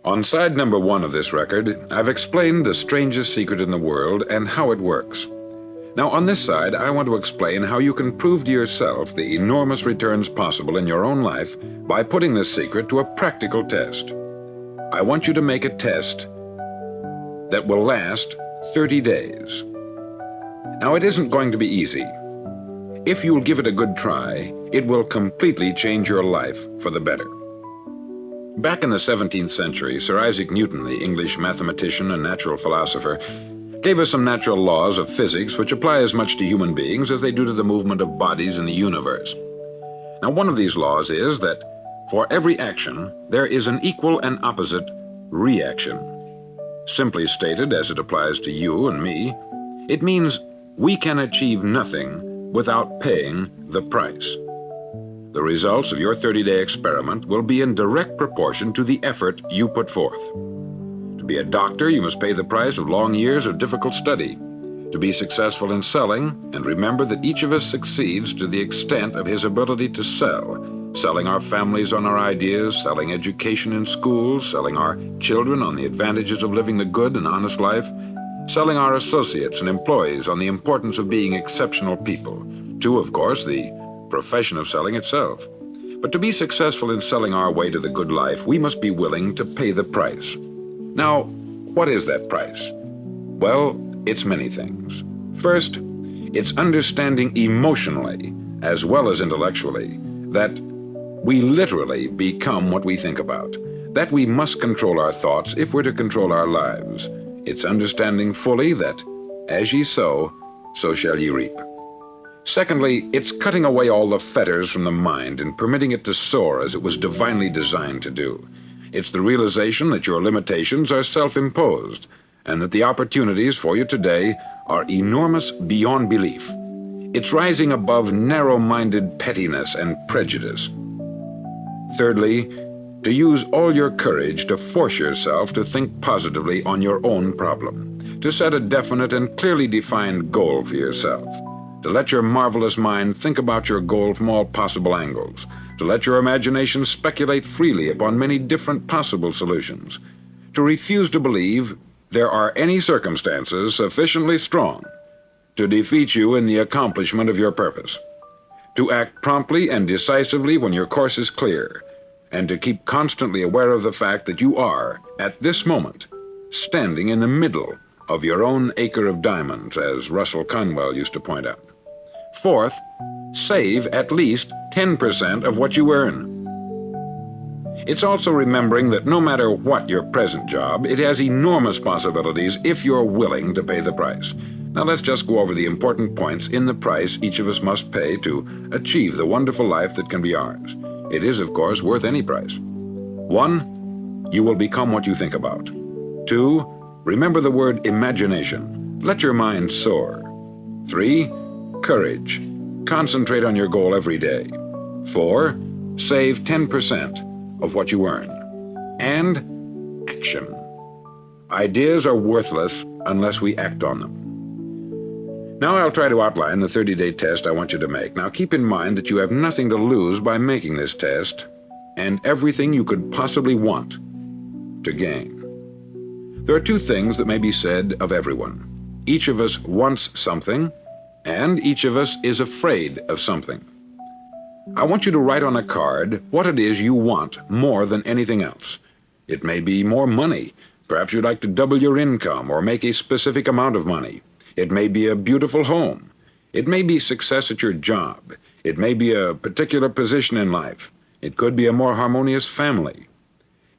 On side number 1 of this record, I've explained the strangest secret in the world and how it works. Now on this side, I want to explain how you can prove to yourself the enormous returns possible in your own life by putting this secret to a practical test. I want you to make a test that will last 30 days. Now it isn't going to be easy. If you'll give it a good try, it will completely change your life for the better. Back in the 17th century, Sir Isaac Newton, the English mathematician and natural philosopher, gave us some natural laws of physics which apply as much to human beings as they do to the movement of bodies in the universe. Now, one of these laws is that for every action, there is an equal and opposite reaction. Simply stated, as it applies to you and me, it means we can achieve nothing without paying the price. The results of your 30-day experiment will be in direct proportion to the effort you put forth. To be a doctor, you must pay the price of long years of difficult study. To be successful in selling, and remember that each of us succeeds to the extent of his ability to sell, selling our families on our ideas, selling education in schools, selling our children on the advantages of living the good and honest life, selling our associates and employees on the importance of being exceptional people, to, of course, the profession of selling itself. But to be successful in selling our way to the good life, we must be willing to pay the price. Now, what is that price? Well, it's many things. First, it's understanding emotionally, as well as intellectually, that we literally become what we think about, that we must control our thoughts if we're to control our lives. It's understanding fully that, as ye sow, so shall ye reap. Secondly, it's cutting away all the fetters from the mind and permitting it to soar as it was divinely designed to do. It's the realization that your limitations are self-imposed and that the opportunities for you today are enormous beyond belief. It's rising above narrow-minded pettiness and prejudice. Thirdly, to use all your courage to force yourself to think positively on your own problem, to set a definite and clearly defined goal for yourself, to let your marvelous mind think about your goal from all possible angles, to let your imagination speculate freely upon many different possible solutions, to refuse to believe there are any circumstances sufficiently strong to defeat you in the accomplishment of your purpose, to act promptly and decisively when your course is clear, and to keep constantly aware of the fact that you are, at this moment, standing in the middle of your own acre of diamonds, as Russell Conwell used to point out. Fourth, save at least 10% of what you earn. It's also remembering that no matter what your present job, it has enormous possibilities if you're willing to pay the price. Now let's just go over the important points in the price each of us must pay to achieve the wonderful life that can be ours. It is, of course, worth any price. 1, you will become what you think about. 2, remember the word imagination. Let your mind soar. 3, courage. Concentrate on your goal every day. 4, save 10% of what you earn. And action. Ideas are worthless unless we act on them. Now I'll try to outline the 30-day test I want you to make. Now keep in mind that you have nothing to lose by making this test, and everything you could possibly want to gain. There are 2 things that may be said of everyone. Each of us wants something, and each of us is afraid of something. I want you to write on a card what it is you want more than anything else. It may be more money. Perhaps you'd like to double your income or make a specific amount of money. It may be a beautiful home. It may be success at your job. It may be a particular position in life. It could be a more harmonious family.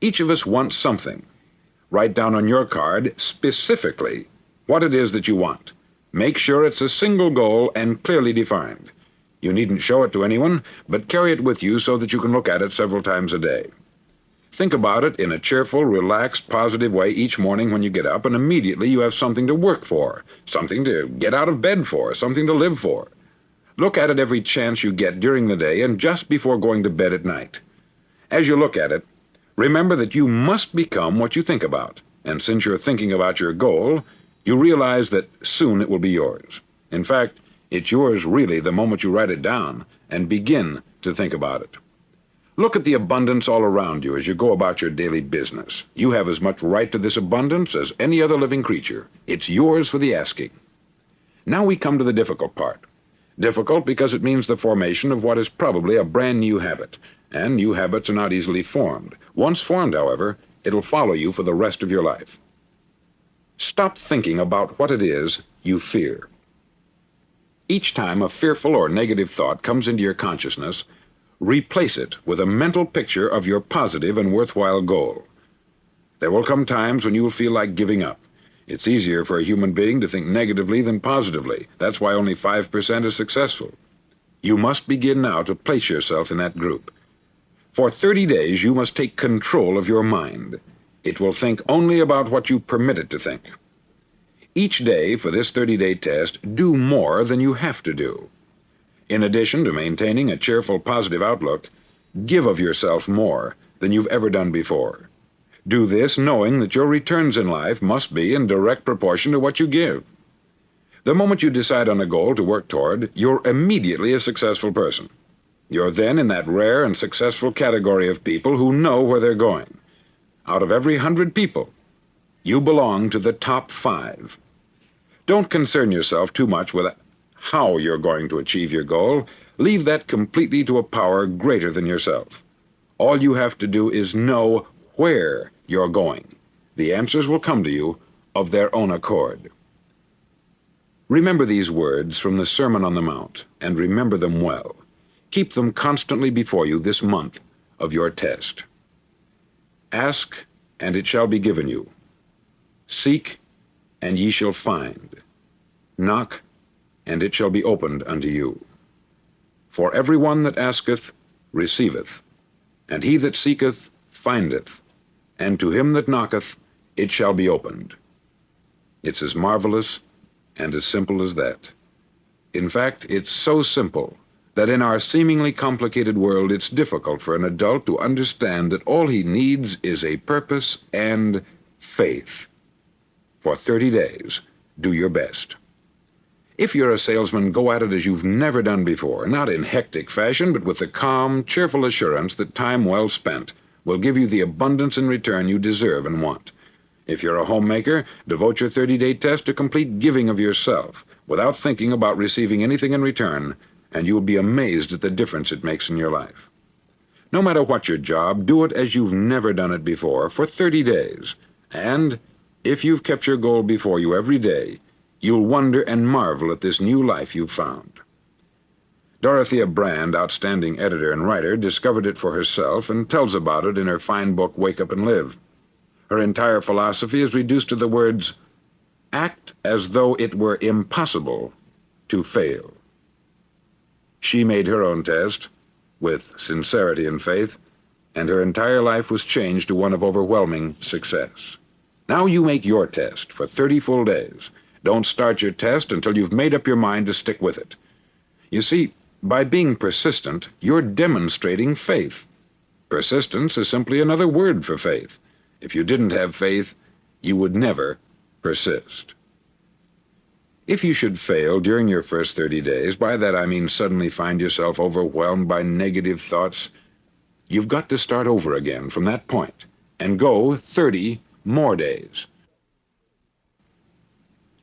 Each of us wants something. Write down on your card specifically what it is that you want. Make sure it's a single goal and clearly defined. You needn't show it to anyone, but carry it with you so that you can look at it several times a day. Think about it in a cheerful, relaxed, positive way each morning when you get up, and immediately you have something to work for, something to get out of bed for, something to live for. Look at it every chance you get during the day and just before going to bed at night. As you look at it, remember that you must become what you think about, and since you're thinking about your goal, you realize that soon it will be yours. In fact, it's yours really the moment you write it down and begin to think about it. Look at the abundance all around you as you go about your daily business. You have as much right to this abundance as any other living creature. It's yours for the asking. Now we come to the difficult part. Difficult because it means the formation of what is probably a brand new habit, and new habits are not easily formed. Once formed, however, it'll follow you for the rest of your life. Stop thinking about what it is you fear. Each time a fearful or negative thought comes into your consciousness, replace it with a mental picture of your positive and worthwhile goal. There will come times when you will feel like giving up. It's easier for a human being to think negatively than positively. That's why only 5% is successful. You must begin now to place yourself in that group. For 30 days, you must take control of your mind. It will think only about what you permit it to think. Each day for this 30-day test, do more than you have to do. In addition to maintaining a cheerful, positive outlook, give of yourself more than you've ever done before. Do this knowing that your returns in life must be in direct proportion to what you give. The moment you decide on a goal to work toward, you're immediately a successful person. You're then in that rare and successful category of people who know where they're going. Out of every 100 people, you belong to the top 5. Don't concern yourself too much with how you're going to achieve your goal. Leave that completely to a power greater than yourself. All you have to do is know where you're going. The answers will come to you of their own accord. Remember these words from the Sermon on the Mount, and remember them well. Keep them constantly before you this month of your test. Ask, and it shall be given you. Seek, and ye shall find. Knock, and it shall be opened unto you. For every one that asketh receiveth, and he that seeketh findeth, and to him that knocketh it shall be opened. It's as marvelous and as simple as that. In fact, it's so simple that in our seemingly complicated world it's difficult for an adult to understand that all he needs is a purpose and faith. For 30 days, do your best. If you're a salesman, go at it as you've never done before, not in hectic fashion, but with the calm, cheerful assurance that time well spent will give you the abundance in return you deserve and want. If you're a homemaker, devote your 30-day test to complete giving of yourself, without thinking about receiving anything in return, and you'll be amazed at the difference it makes in your life. No matter what your job, do it as you've never done it before for 30 days. And if you've kept your goal before you every day, you'll wonder and marvel at this new life you've found. Dorothea Brand, outstanding editor and writer, discovered it for herself and tells about it in her fine book, Wake Up and Live. Her entire philosophy is reduced to the words, act as though it were impossible to fail. She made her own test, with sincerity and faith, and her entire life was changed to one of overwhelming success. Now you make your test for 30 full days. Don't start your test until you've made up your mind to stick with it. You see, by being persistent, you're demonstrating faith. Persistence is simply another word for faith. If you didn't have faith, you would never persist. If you should fail during your first 30 days, by that I mean suddenly find yourself overwhelmed by negative thoughts, you've got to start over again from that point and go 30 more days.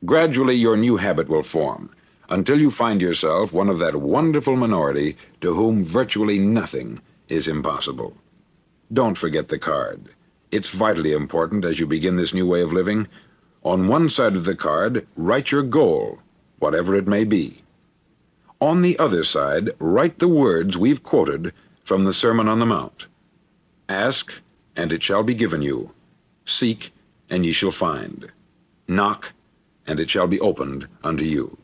Gradually, your new habit will form, until you find yourself one of that wonderful minority to whom virtually nothing is impossible. Don't forget the card. It's vitally important as you begin this new way of living. On one side of the card, write your goal, whatever it may be. On the other side, write the words we've quoted from the Sermon on the Mount. Ask, and it shall be given you. Seek, and ye shall find. Knock, and it shall be opened unto you.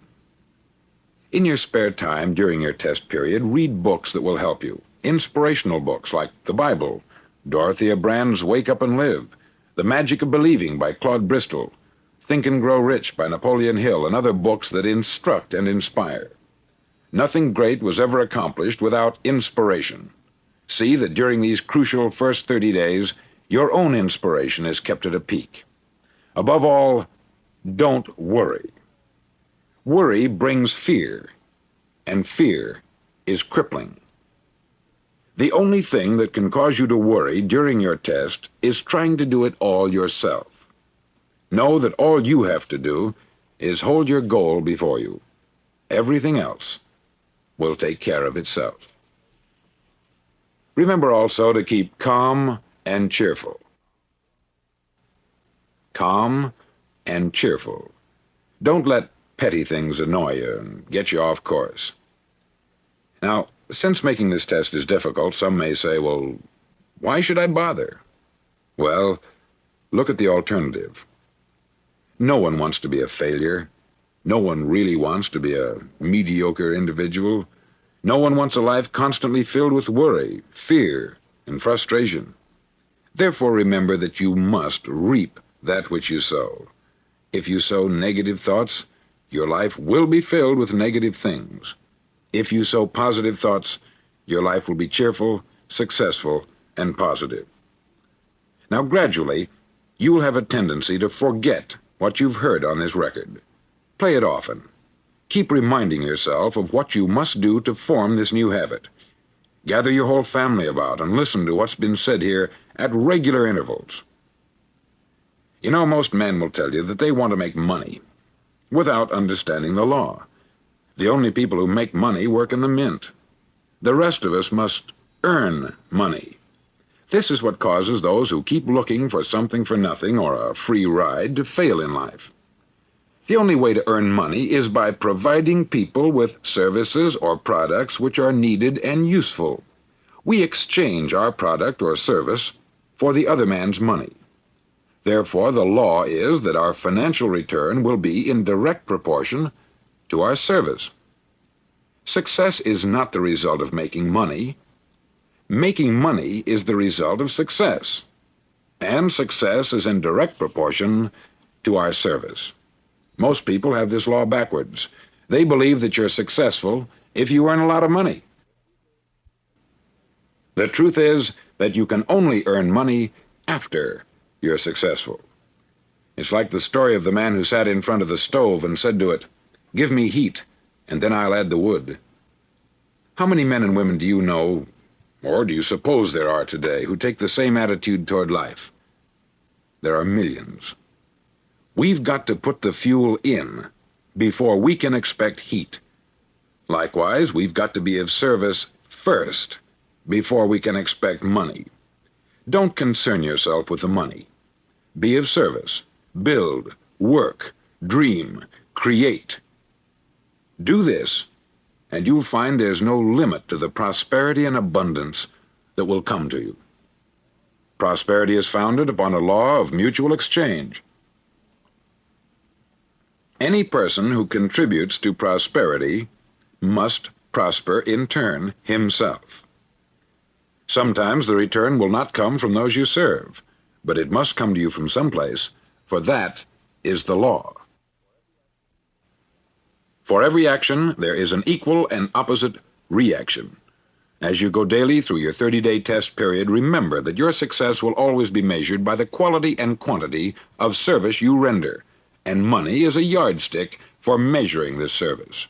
In your spare time during your test period, read books that will help you. Inspirational books like the Bible, Dorothea Brand's Wake Up and Live, The Magic of Believing by Claude Bristol, Think and Grow Rich by Napoleon Hill, and other books that instruct and inspire. Nothing great was ever accomplished without inspiration. See that during these crucial first 30 days, your own inspiration is kept at a peak. Above all, don't worry. Worry brings fear, and fear is crippling. The only thing that can cause you to worry during your test is trying to do it all yourself. Know that all you have to do is hold your goal before you. Everything else will take care of itself. Remember also to keep calm and cheerful. Calm and cheerful. Don't let petty things annoy you and get you off course. Now, since making this test is difficult, some may say, well, why should I bother? Well, look at the alternative. No one wants to be a failure. No one really wants to be a mediocre individual. No one wants a life constantly filled with worry, fear, and frustration. Therefore, remember that you must reap that which you sow. If you sow negative thoughts, your life will be filled with negative things. If you sow positive thoughts, your life will be cheerful, successful, and positive. Now, gradually, you will have a tendency to forget what you've heard on this record. Play it often. Keep reminding yourself of what you must do to form this new habit. Gather your whole family about and listen to what's been said here at regular intervals. You know, most men will tell you that they want to make money without understanding the law. The only people who make money work in the mint. The rest of us must earn money. This is what causes those who keep looking for something for nothing or a free ride to fail in life. The only way to earn money is by providing people with services or products which are needed and useful. We exchange our product or service for the other man's money. Therefore, the law is that our financial return will be in direct proportion to our service. Success is not the result of making money. Making money is the result of success, and success is in direct proportion to our service. Most people have this law backwards. They believe that you're successful if you earn a lot of money. The truth is that you can only earn money after you're successful. It's like the story of the man who sat in front of the stove and said to it, "Give me heat, and then I'll add the wood." How many men and women do you know, or do you suppose there are today, who take the same attitude toward life? There are millions. We've got to put the fuel in before we can expect heat. Likewise, we've got to be of service first before we can expect money. Don't concern yourself with the money. Be of service. Build, work, dream, create. Do this, and you'll find there's no limit to the prosperity and abundance that will come to you. Prosperity is founded upon a law of mutual exchange. Any person who contributes to prosperity must prosper in turn himself. Sometimes the return will not come from those you serve, but it must come to you from someplace, for that is the law. For every action, there is an equal and opposite reaction. As you go daily through your 30-day test period, remember that your success will always be measured by the quality and quantity of service you render, and money is a yardstick for measuring this service.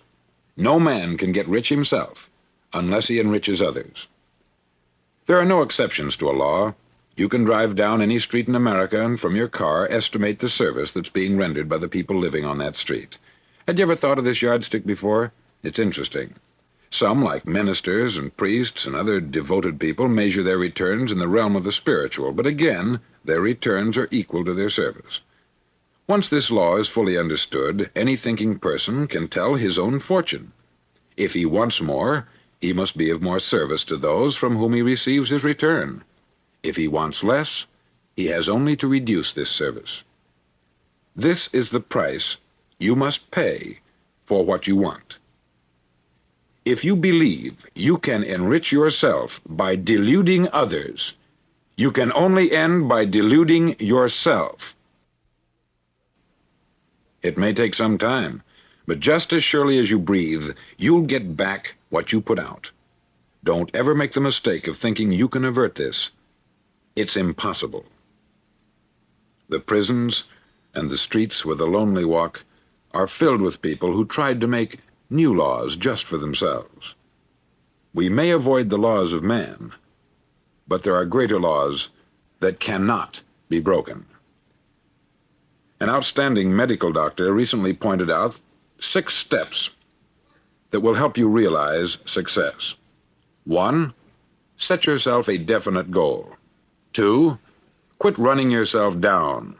No man can get rich himself unless he enriches others. There are no exceptions to a law. You can drive down any street in America and from your car estimate the service that's being rendered by the people living on that street. Had you ever thought of this yardstick before? It's interesting. Some, like ministers and priests and other devoted people, measure their returns in the realm of the spiritual, but again, their returns are equal to their service. Once this law is fully understood, any thinking person can tell his own fortune. If he wants more, he must be of more service to those from whom he receives his return. If he wants less, he has only to reduce this service. This is the price you must pay for what you want. If you believe you can enrich yourself by deluding others, you can only end by deluding yourself. It may take some time, but just as surely as you breathe, you'll get back what you put out. Don't ever make the mistake of thinking you can avert this. It's impossible. The prisons and the streets where the lonely walk are filled with people who tried to make new laws just for themselves. We may avoid the laws of man, but there are greater laws that cannot be broken. An outstanding medical doctor recently pointed out 6 steps that will help you realize success. 1. Set yourself a definite goal. 2. Quit running yourself down.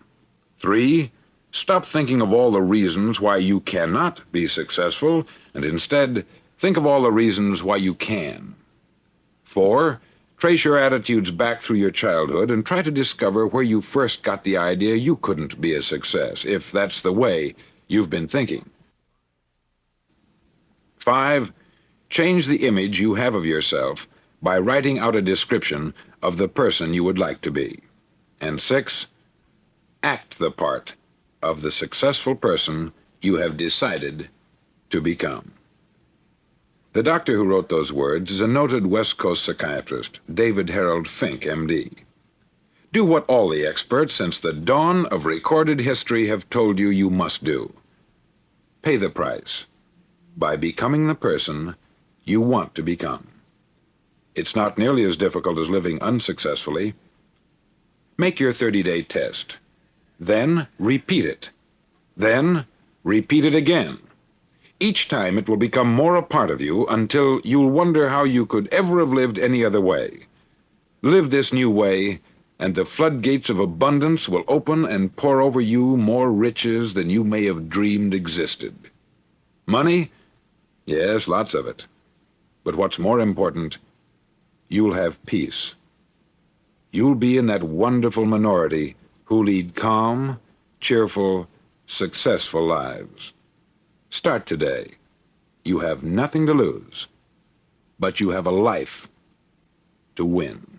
3. Stop thinking of all the reasons why you cannot be successful, and instead think of all the reasons why you can. 4. Trace your attitudes back through your childhood and try to discover where you first got the idea you couldn't be a success, if that's the way you've been thinking. 5. Change the image you have of yourself by writing out a description of the person you would like to be. And 6. Act the part of the successful person you have decided to become. The doctor who wrote those words is a noted West Coast psychiatrist, David Harold Fink, M.D. Do what all the experts since the dawn of recorded history have told you you must do. Pay the price by becoming the person you want to become. It's not nearly as difficult as living unsuccessfully. Make your 30-day test. Then repeat it. Then repeat it again. Each time it will become more a part of you until you'll wonder how you could ever have lived any other way. Live this new way, and the floodgates of abundance will open and pour over you more riches than you may have dreamed existed. Money? Yes, lots of it. But what's more important, you'll have peace. You'll be in that wonderful minority who lead calm, cheerful, successful lives. Start today. You have nothing to lose, but you have a life to win.